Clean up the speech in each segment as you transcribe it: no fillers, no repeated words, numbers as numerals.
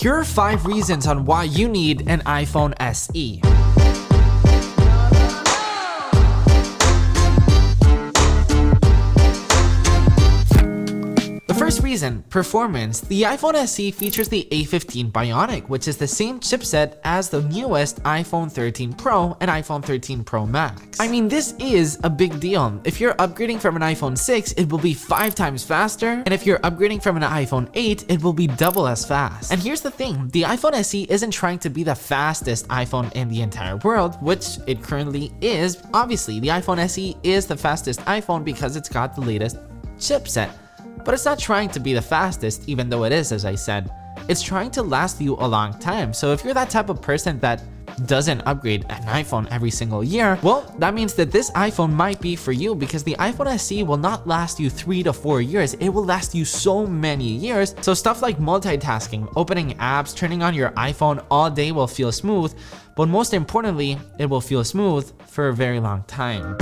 Here are 5 reasons on why you need an iPhone SE. First reason, performance. The iPhone SE features the A15 Bionic, which is the same chipset as the newest iPhone 13 Pro and iPhone 13 Pro Max. I mean, this is a big deal. If you're upgrading from an iPhone 6, it will be 5 times faster, and if you're upgrading from an iPhone 8, it will be double as fast. And here's the thing, the iPhone SE isn't trying to be the fastest iPhone in the entire world, which it currently is. Obviously, the iPhone SE is the fastest iPhone because it's got the latest chipset. But it's not trying to be the fastest, even though it is, as I said. It's trying to last you a long time. So if you're that type of person that doesn't upgrade an iPhone every single year, well, that means that this iPhone might be for you, because the iPhone SE will not last you 3 to 4 years. It will last you so many years. So stuff like multitasking, opening apps, turning on your iPhone all day will feel smooth. But most importantly, it will feel smooth for a very long time.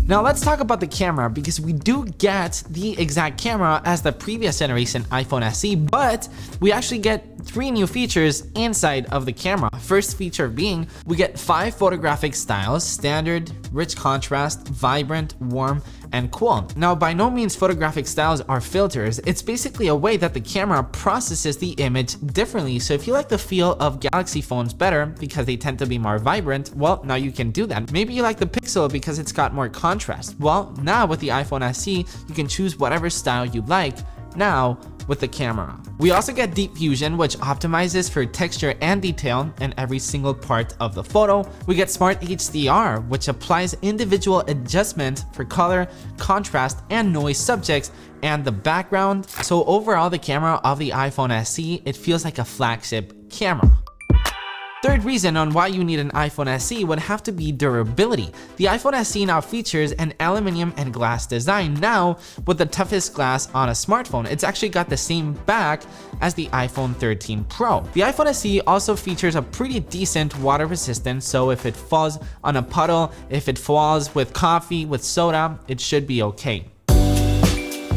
Now let's talk about the camera, because we do get the exact camera as the previous generation iPhone SE, but we actually get 3 new features inside of the camera. First feature being, we get 5 photographic styles: standard, rich contrast, vibrant, warm, and cool. Now, by no means photographic styles are filters. It's basically a way that the camera processes the image differently. So if you like the feel of Galaxy phones better because they tend to be more vibrant, well, now you can do that. Maybe you like the Pixel because it's got more contrast. Well, now with the iPhone SE, you can choose whatever style you like now with the camera. We also get Deep Fusion, which optimizes for texture and detail in every single part of the photo. We get Smart HDR, which applies individual adjustment for color, contrast, and noise subjects and the background. So overall, the camera of the iPhone SE, it feels like a flagship camera. Third reason on why you need an iPhone SE would have to be durability. The iPhone SE now features an aluminum and glass design. Now, with the toughest glass on a smartphone, it's actually got the same back as the iPhone 13 Pro. The iPhone SE also features a pretty decent water resistance, so if it falls on a puddle, if it falls with coffee, with soda, it should be okay.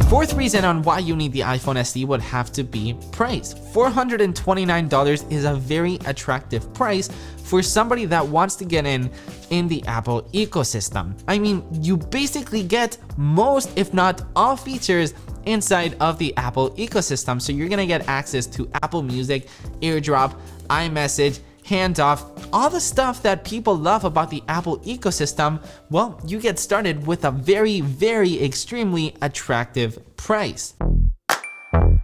Fourth reason on why you need the iPhone SE would have to be price. $429 is a very attractive price for somebody that wants to get in the Apple ecosystem. I mean, you basically get most, if not all, features inside of the Apple ecosystem. So you're gonna get access to Apple Music, AirDrop, iMessage, handoff, all the stuff that people love about the Apple ecosystem. Well, you get started with a very, very extremely attractive price.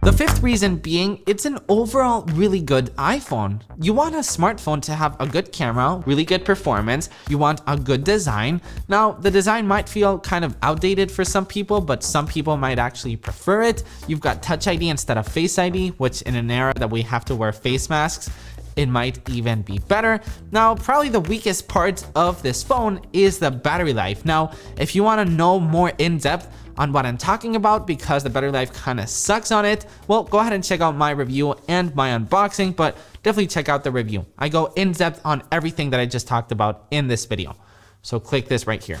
The fifth reason being, it's an overall really good iPhone. You want a smartphone to have a good camera, really good performance, you want a good design. Now, the design might feel kind of outdated for some people, but some people might actually prefer it. You've got Touch ID instead of Face ID, which in an era that we have to wear face masks, it might even be better. Now, probably the weakest part of this phone is the battery life. Now, if you want to know more in depth on what I'm talking about, because the battery life kind of sucks on it, well, go ahead and check out my review and my unboxing, but definitely check out the review. I go in depth on everything that I just talked about in this video. So click this right here.